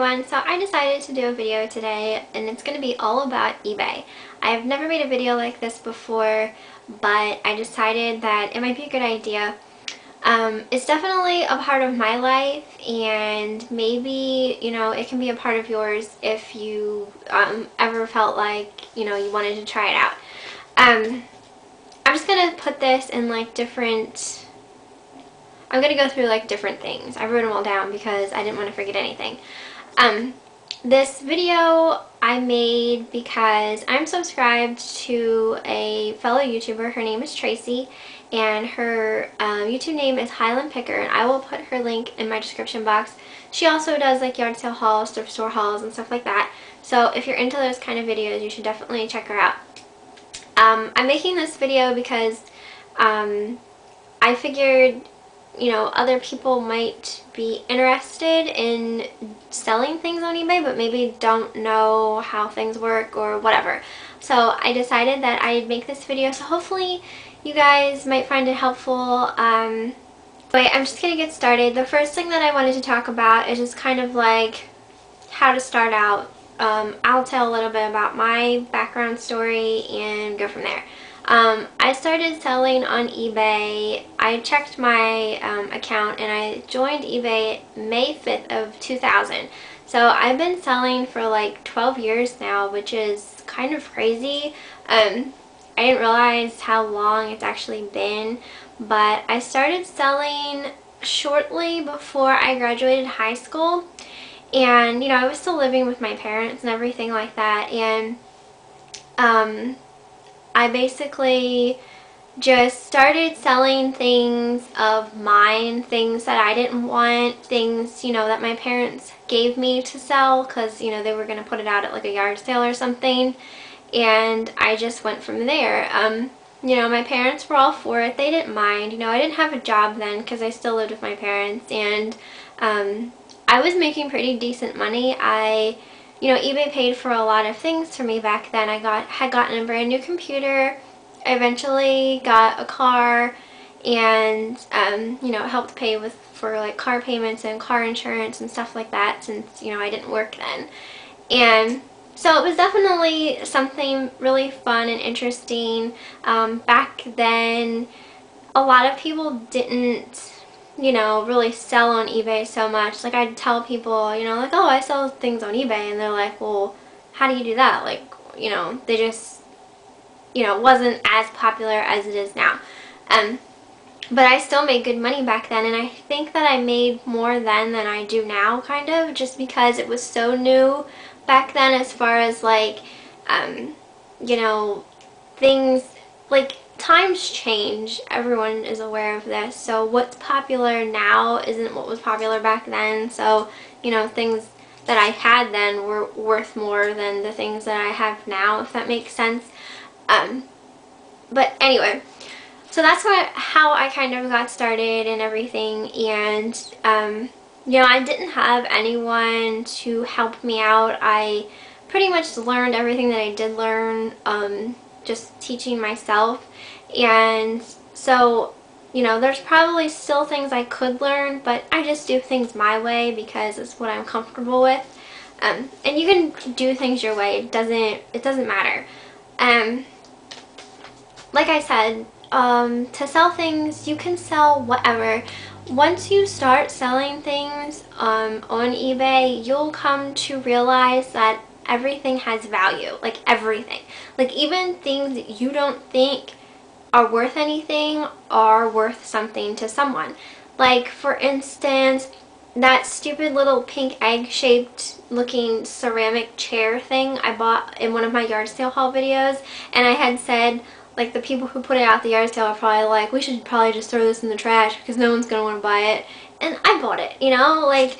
everyone, so I decided to do a video today and it's going to be all about eBay. I've never made a video like this before, but I decided that it might be a good idea. It's definitely a part of my life, and maybe, you know, it can be a part of yours if you ever felt like, you know, you wanted to try it out. I'm just going to put this in like different... I'm going to go through like different things. I wrote them all down because I didn't want to forget anything. This video I made because I'm subscribed to a fellow YouTuber. Her name is Tracy, and her YouTube name is Highland Picker, and I will put her link in my description box. She also does like yard sale hauls, thrift store hauls, and stuff like that. So if you're into those kind of videos, you should definitely check her out. I'm making this video because I figured, you know, other people might be interested in selling things on eBay but maybe don't know how things work or whatever. So I decided that I'd make this video, so hopefully you guys might find it helpful. But I'm just gonna get started. The first thing that I wanted to talk about is just kind of like how to start out. I'll tell a little bit about my background story and go from there. I started selling on eBay. I checked my account and I joined eBay May 5th of 2000. So I've been selling for like 12 years now, which is kind of crazy. I didn't realize how long it's actually been, but I started selling shortly before I graduated high school. And, you know, I was still living with my parents and everything like that. And, I basically just started selling things of mine, things that I didn't want, things, you know, that my parents gave me to sell because, you know, they were going to put it out at like a yard sale or something. And I just went from there. You know, my parents were all for it. They didn't mind. You know, I didn't have a job then because I still lived with my parents. And I was making pretty decent money. You know, eBay paid for a lot of things for me back then. I had gotten a brand new computer. I eventually got a car, and you know, it helped pay for like car payments and car insurance and stuff like that, since, you know, I didn't work then. And so it was definitely something really fun and interesting. Back then, a lot of people didn't, you know, really sell on eBay so much. Like, I'd tell people, you know, like, oh, I sell things on eBay, and they're like, well, how do you do that? Like, you know, they just, you know, wasn't as popular as it is now. But I still made good money back then, and I think that I made more then than I do now, kind of, just because it was so new back then, as far as like, you know, things like, times change. Everyone is aware of this. So what's popular now isn't what was popular back then. So, you know, things that I had then were worth more than the things that I have now, if that makes sense. But anyway, so that's how I kind of got started and everything. And, you know, I didn't have anyone to help me out. I pretty much learned everything that I did learn, just teaching myself. And so, you know, there's probably still things I could learn, but I just do things my way because it's what I'm comfortable with. And you can do things your way. It doesn't matter. Like I said, to sell things, you can sell whatever. Once you start selling things on eBay, you'll come to realize that everything has value. Like, everything. Like, even things that you don't think are worth anything are worth something to someone. Like, for instance, that stupid little pink egg-shaped looking ceramic chair thing I bought in one of my yard sale haul videos, and I had said, like, the people who put it out the yard sale are probably like, we should probably just throw this in the trash because no one's gonna want to buy it. And I bought it, you know? Like,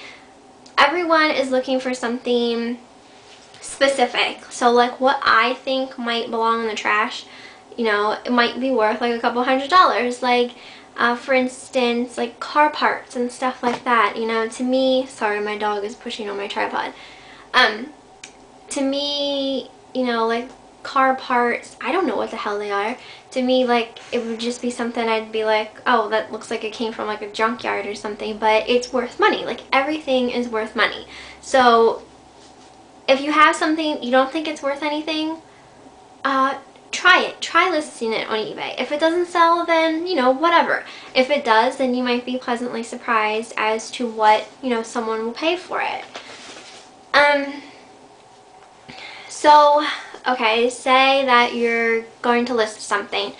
everyone is looking for something specific. So, like, what I think might belong in the trash, you know, it might be worth like a couple $100s. Like, for instance, like car parts and stuff like that. You know, to me, sorry, my dog is pushing on my tripod. To me, you know, like car parts. I don't know what the hell they are. To me, like, it would just be something I'd be like, oh, that looks like it came from like a junkyard or something, but it's worth money. Like, everything is worth money. So if you have something you don't think it's worth anything, try it. Try listing it on eBay. If it doesn't sell, then, you know, whatever. If it does, then you might be pleasantly surprised as to what, you know, someone will pay for it. So, okay, say that you're going to list something.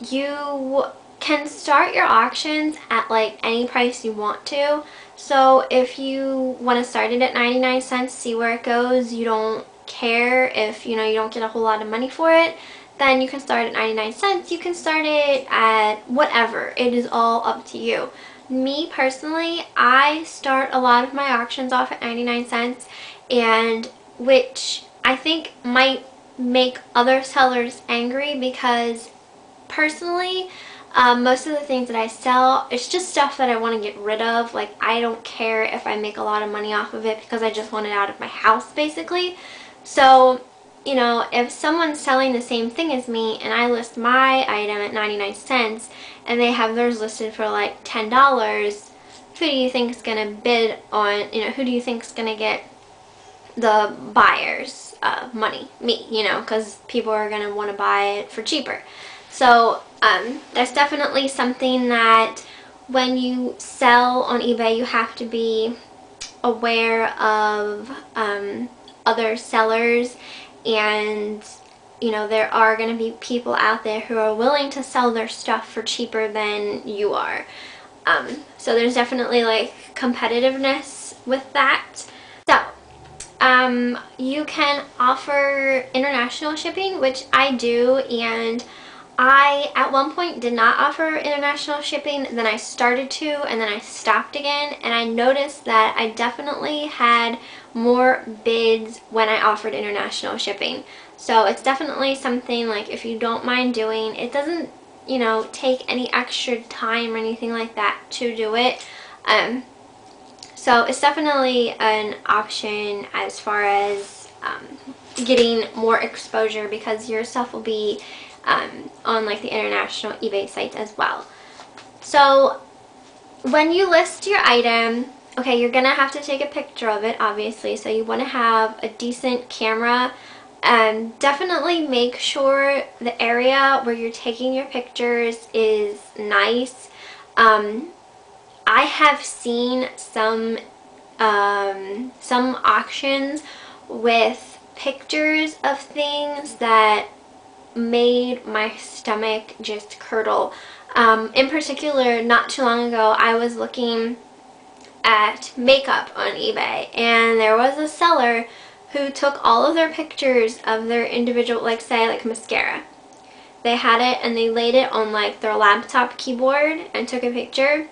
You can start your auctions at like any price you want to. So if you want to start it at 99 cents, see where it goes, you don't care if, you know, you don't get a whole lot of money for it, then you can start at 99 cents. You can start it at whatever. It is all up to you. Me personally, I start a lot of my auctions off at 99 cents, and which I think might make other sellers angry, because personally, most of the things that I sell, it's just stuff that I want to get rid of. Like, I don't care if I make a lot of money off of it, because I just want it out of my house, basically. So, you know, if someone's selling the same thing as me and I list my item at 99 cents and they have theirs listed for like $10, who do you think is going to bid on, you know, who do you think is going to get the buyer's money? Me, you know, because people are going to want to buy it for cheaper. So that's definitely something that when you sell on eBay, you have to be aware of other sellers, and you know, there are going to be people out there who are willing to sell their stuff for cheaper than you are. So there's definitely like competitiveness with that. So you can offer international shipping, which I do, and I at one point did not offer international shipping, then I started to, and then I stopped again, and I noticed that I definitely had more bids when I offered international shipping. So it's definitely something, like, if you don't mind doing, it doesn't, you know, take any extra time or anything like that to do it. So it's definitely an option as far as getting more exposure, because your stuff will be on like the international eBay sites as well. So when you list your item, okay, you're gonna have to take a picture of it, obviously, so you want to have a decent camera. Definitely make sure the area where you're taking your pictures is nice. I have seen some auctions with pictures of things that made my stomach just curdle. In particular, not too long ago, I was looking at makeup on eBay, and there was a seller who took all of their pictures of their individual, like, say, like mascara. They had it and they laid it on like their laptop keyboard and took a picture,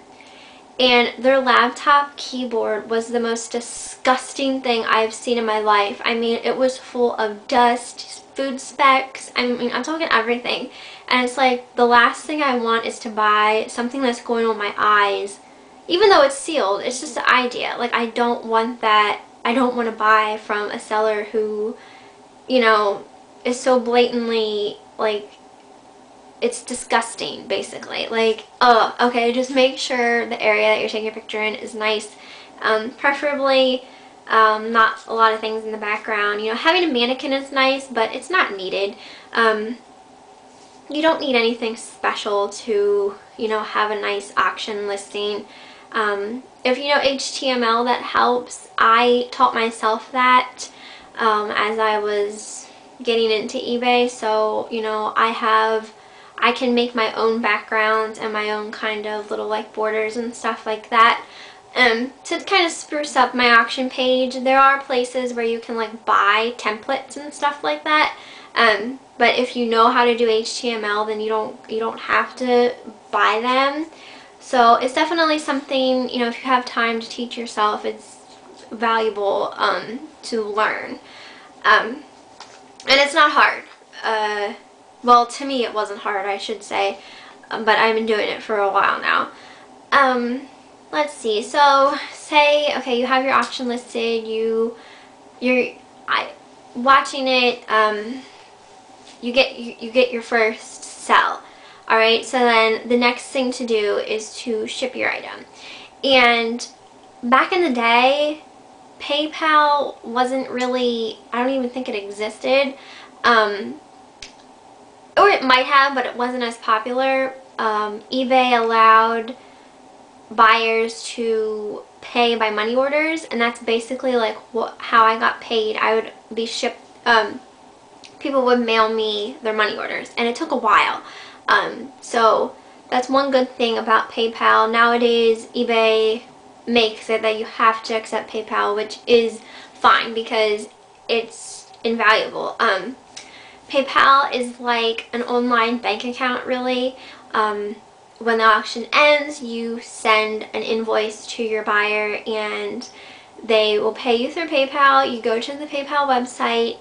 and their laptop keyboard was the most disgusting thing I've seen in my life. I mean, it was full of dust, food specks, I mean, I'm talking everything. And it's like, the last thing I want is to buy something that's going on my eyes. Even though it's sealed, it's just the idea. Like, I don't want that. I don't want to buy from a seller who, you know, is so blatantly, like, it's disgusting, basically. Like, oh, okay, just make sure the area that you're taking a picture in is nice. Preferably, not a lot of things in the background. You know, having a mannequin is nice, but it's not needed. You don't need anything special to, you know, have a nice auction listing. If you know HTML, that helps. I taught myself that as I was getting into eBay, so, you know, I can make my own backgrounds and my own kind of little like borders and stuff like that. To kind of spruce up my auction page. There are places where you can like buy templates and stuff like that. But if you know how to do HTML, then you don't have to buy them. So it's definitely something, you know, if you have time to teach yourself, it's valuable to learn. And it's not hard. Well, to me it wasn't hard, I should say, but I've been doing it for a while now. Let's see, so say, okay, you have your auction listed, watching it, you get your first sell. Alright, so then the next thing to do is to ship your item. And back in the day, PayPal wasn't really, I don't even think it existed. Or it might have, but it wasn't as popular. eBay allowed buyers to pay by money orders, and that's basically like how I got paid. I would be shipped, people would mail me their money orders, and it took a while. So that's one good thing about PayPal. Nowadays, eBay makes it that you have to accept PayPal, which is fine because it's invaluable. PayPal is like an online bank account, really. When the auction ends, you send an invoice to your buyer and they will pay you through PayPal. You go to the PayPal website,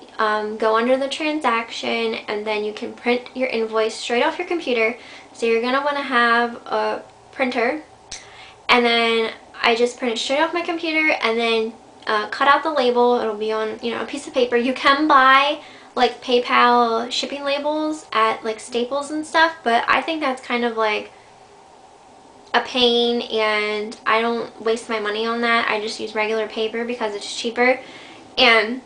go under the transaction, and then you can print your invoice straight off your computer. So you're going to want to have a printer, and then I just print it straight off my computer and then cut out the label. It'll be on, you know, a piece of paper. You can buy like PayPal shipping labels at like Staples and stuff, but I think that's kind of like a pain, and I don't waste my money on that. I just use regular paper because it's cheaper. And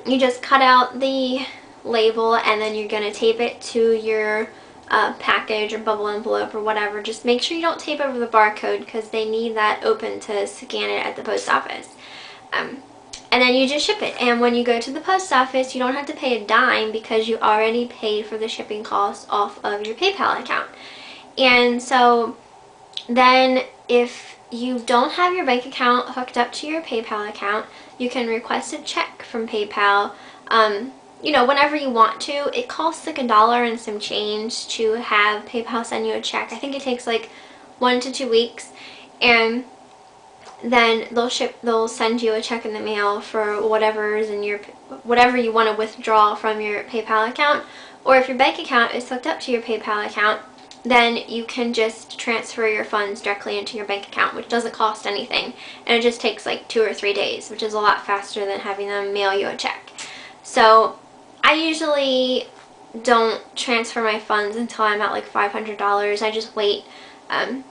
you just cut out the label, and then you're going to tape it to your package or bubble envelope or whatever. Just make sure you don't tape over the barcode because they need that open to scan it at the post office. And then you just ship it, and when you go to the post office, you don't have to pay a dime because you already paid for the shipping costs off of your PayPal account. And so then if you don't have your bank account hooked up to your PayPal account, you can request a check from PayPal, you know, whenever you want to. It costs like $1 and some change to have PayPal send you a check. I think it takes like 1 to 2 weeks, and then they'll send you a check in the mail for whatever you want to withdraw from your PayPal account. Or if your bank account is hooked up to your PayPal account, then you can just transfer your funds directly into your bank account, which doesn't cost anything, and it just takes like 2 or 3 days, which is a lot faster than having them mail you a check. So I usually don't transfer my funds until I'm at like $500. I just wait,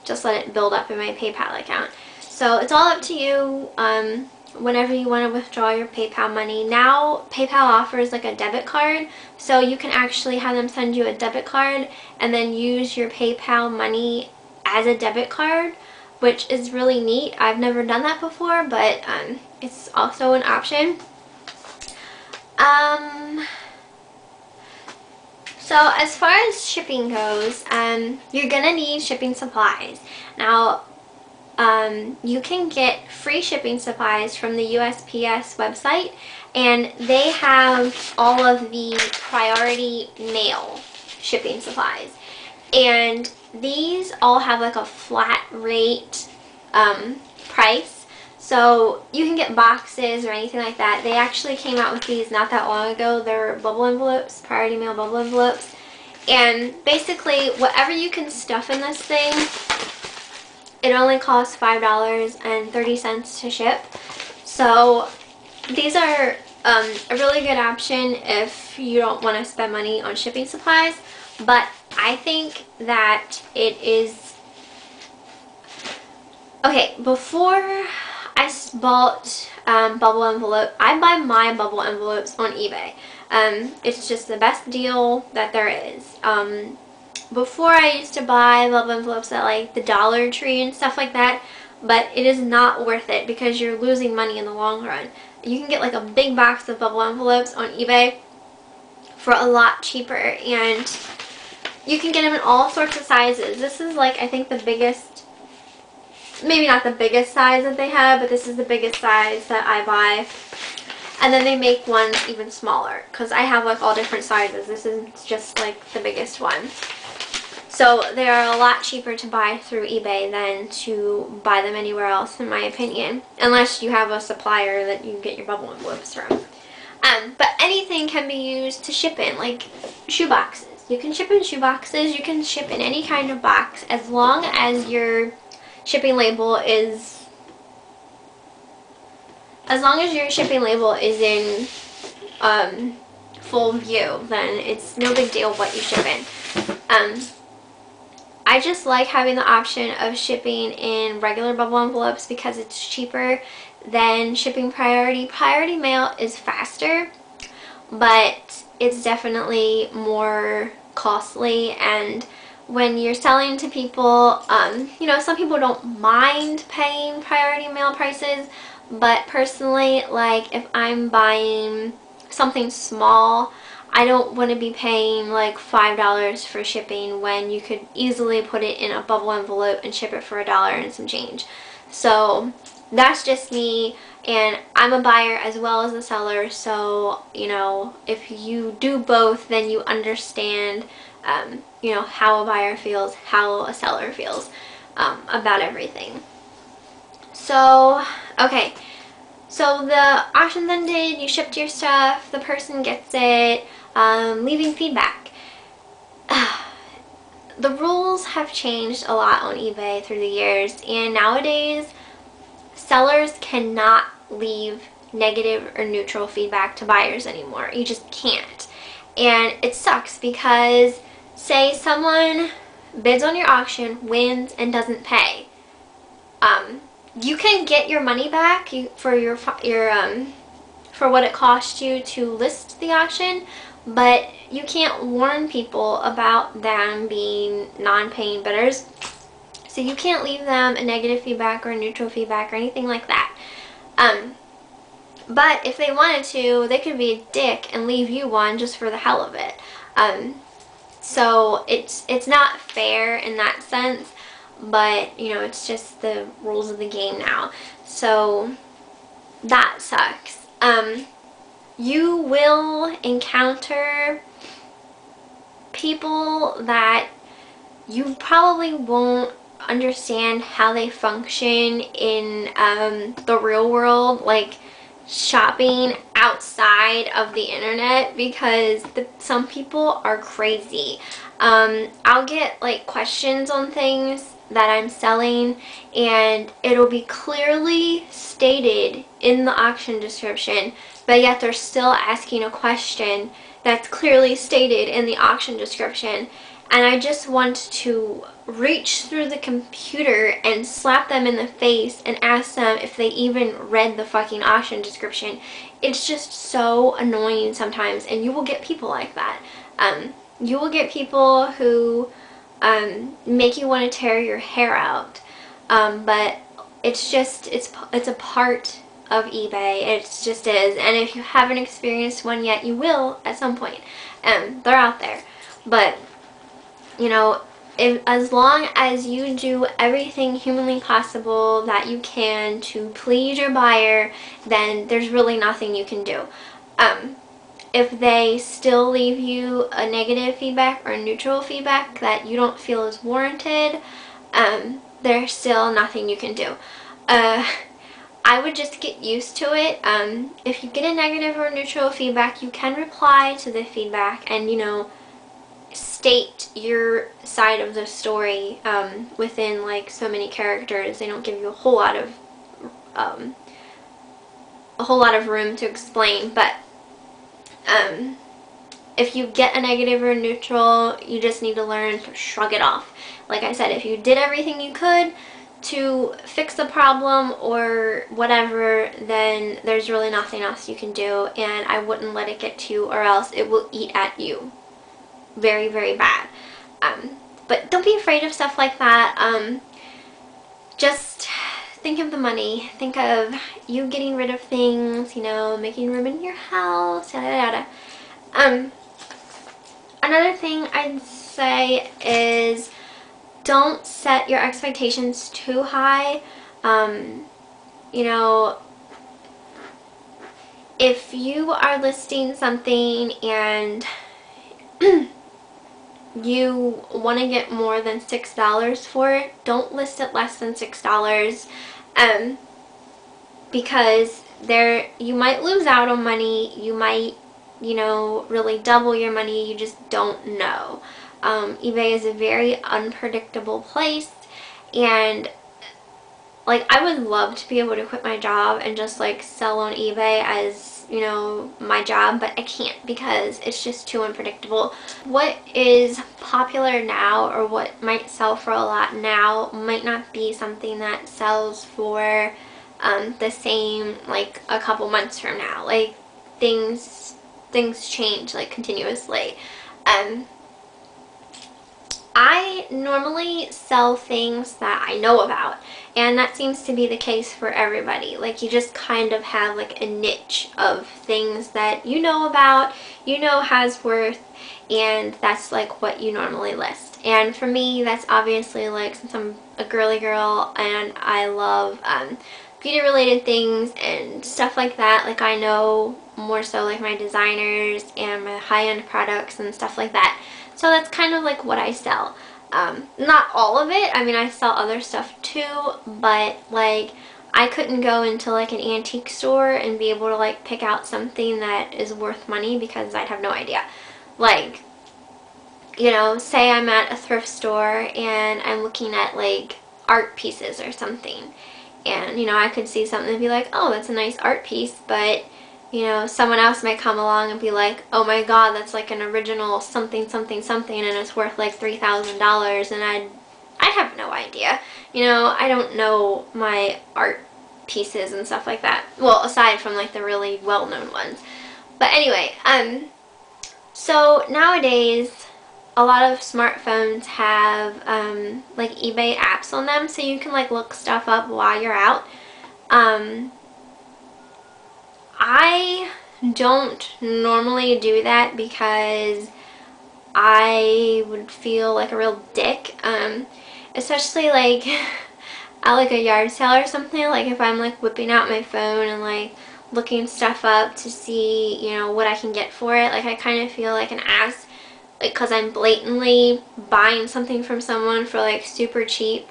just let it build up in my PayPal account. So it's all up to you whenever you want to withdraw your PayPal money. Now PayPal offers like a debit card, so you can actually have them send you a debit card and then use your PayPal money as a debit card, which is really neat. I've never done that before, but it's also an option. So as far as shipping goes, you're gonna need shipping supplies. Now, you can get free shipping supplies from the USPS website, and they have all of the priority mail shipping supplies, and these all have like a flat rate price, so you can get boxes or anything like that. They actually came out with these not that long ago. They're bubble envelopes, priority mail bubble envelopes, and basically whatever you can stuff in this thing, it only costs $5.30 to ship. So these are a really good option if you don't want to spend money on shipping supplies. But I think that it is... Okay, before I bought bubble envelope, I buy my bubble envelopes on eBay. It's just the best deal that there is. Before I used to buy bubble envelopes at like the Dollar Tree and stuff like that, but it is not worth it because you're losing money in the long run. You can get like a big box of bubble envelopes on eBay for a lot cheaper, and you can get them in all sorts of sizes. This is like, I think, the biggest, maybe not the biggest size that they have, but this is the biggest size that I buy. And then they make ones even smaller because I have like all different sizes. This is just like the biggest one. So they are a lot cheaper to buy through eBay than to buy them anywhere else, in my opinion, unless you have a supplier that you get your bubble envelopes from. But anything can be used to ship in, like shoe boxes. You can ship in shoe boxes. You can ship in any kind of box as long as your shipping label is, in full view, then it's no big deal what you ship in. I just like having the option of shipping in regular bubble envelopes because it's cheaper than shipping priority. Priority mail is faster, but it's definitely more costly, and when you're selling to people, you know, some people don't mind paying priority mail prices, but personally, like if I'm buying something small, I don't want to be paying like $5 for shipping when you could easily put it in a bubble envelope and ship it for $1 and some change. So that's just me, and I'm a buyer as well as a seller, so you know, if you do both, then you understand you know, how a buyer feels, how a seller feels about everything. So okay, so the auction's ended, you shipped your stuff, the person gets it, leaving feedback. The rules have changed a lot on eBay through the years, and nowadays sellers cannot leave negative or neutral feedback to buyers anymore. You just can't. And it sucks because say someone bids on your auction, wins, and doesn't pay. You can get your money back for for what it cost you to list the auction, but you can't warn people about them being non-paying bidders. So you can't leave them a negative feedback or a neutral feedback or anything like that. But if they wanted to, they could be a dick and leave you one just for the hell of it. So it's not fair in that sense, but you know, it's just the rules of the game now. So that sucks. You will encounter people that you probably won't understand how they function in the real world, like shopping outside of the internet, because some people are crazy. I'll get like questions on things that I'm selling, and it'll be clearly stated in the auction description, but yet they're still asking a question that's clearly stated in the auction description, and I just want to reach through the computer and slap them in the face and ask them if they even read the fucking auction description. It's just so annoying sometimes, and you will get people like that. You will get people who make you want to tear your hair out, but it's just, it's a part of eBay. It just is, and if you haven't experienced one yet, you will at some point. They're out there, but you know, as long as you do everything humanly possible that you can to please your buyer, then there's really nothing you can do. If they still leave you a negative feedback or neutral feedback that you don't feel is warranted, there's still nothing you can do. I would just get used to it. If you get a negative or neutral feedback, you can reply to the feedback and, you know, state your side of the story within like so many characters. They don't give you a whole lot of room to explain, but if you get a negative or neutral, you just need to learn to shrug it off. Like I said, if you did everything you could to fix the problem or whatever, then there's really nothing else you can do, and I wouldn't let it get to you, or else it will eat at you very, very bad. But don't be afraid of stuff like that. Just think of the money. Think of you getting rid of things, you know, making room in your house, yada yada. Another thing I'd say is don't set your expectations too high. You know, if you are listing something and you want to get more than $6 for it, don't list it less than $6, because you might lose out on money, you might, you know, really double your money, you just don't know. eBay is a very unpredictable place, and like I would love to be able to quit my job and just like sell on eBay as as, you know, my job, but I can't because it's just too unpredictable. What is popular now or what might sell for a lot now might not be something that sells for the same like a couple months from now. Like things change like continuously. I normally sell things that I know about, and that seems to be the case for everybody. Like you just kind of have like a niche of things that you know about, you know has worth, and that's like what you normally list. And for me, that's obviously like, since I'm a girly girl and I love beauty related things and stuff like that, like I know more so like my designers and my high-end products and stuff like that. So that's kind of like what I sell. Not all of it. I mean, I sell other stuff too, but like I couldn't go into like an antique store and be able to like pick out something that is worth money because I'd have no idea. Like, you know, say I'm at a thrift store and I'm looking at like art pieces or something, and you know, I could see something and be like, oh, that's a nice art piece, but you know, someone else might come along and be like, oh my god, that's like an original something something something and it's worth like $3,000, and I have no idea. You know, I don't know my art pieces and stuff like that. Well, aside from like the really well-known ones. But anyway, so nowadays a lot of smartphones have like eBay apps on them, so you can like look stuff up while you're out. I don't normally do that because I would feel like a real dick, especially like at like a yard sale or something. Like if I'm like whipping out my phone and like looking stuff up to see, you know, what I can get for it, like I kind of feel like an ass, like because I'm blatantly buying something from someone for like super cheap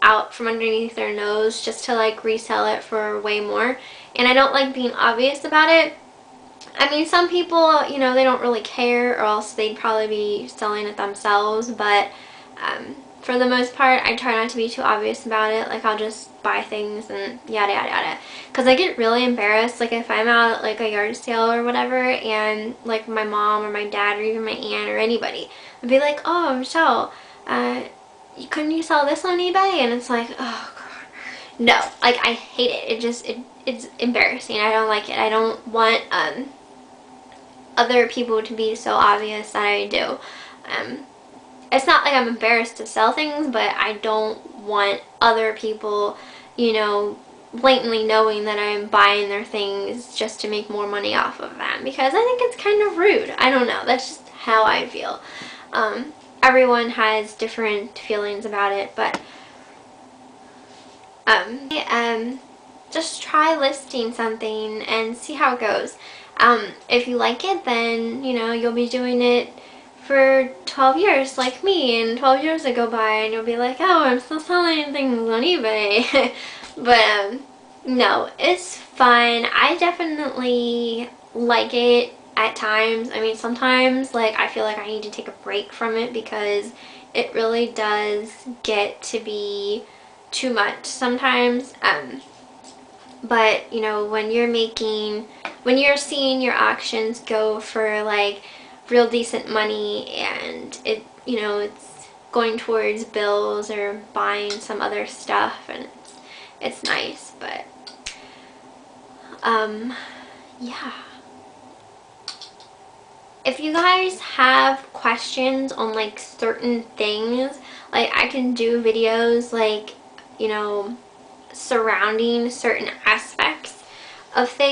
out from underneath their nose just to like resell it for way more. And I don't like being obvious about it. I mean, some people, you know, they don't really care, or else they'd probably be selling it themselves, but for the most part, I try not to be too obvious about it. Like, I'll just buy things and yada yada yada. Because I get really embarrassed, like, if I'm out at, like, a yard sale or whatever, and, like, my mom or my dad or even my aunt or anybody would be like, oh, Michelle, couldn't you sell this on eBay? And it's like, oh, God. No, like, I hate it. It's embarrassing. I don't like it. I don't want other people to be so obvious that I do. It's not like I'm embarrassed to sell things, but I don't want other people, you know, blatantly knowing that I'm buying their things just to make more money off of them, because I think it's kind of rude. I don't know. That's just how I feel. Everyone has different feelings about it, but just try listing something and see how it goes. If you like it, then, you know, you'll be doing it for 12 years like me, and 12 years will go by and you'll be like, oh, I'm still selling things on eBay. But no, it's fun. I definitely like it at times. I mean, sometimes like I feel like I need to take a break from it because it really does get to be too much sometimes. But you know, when you're seeing your auctions go for like real decent money, and it, you know, it's going towards bills or buying some other stuff, and it's nice. But yeah, if you guys have questions on like certain things, like I can do videos like, you know, surrounding certain aspects of things.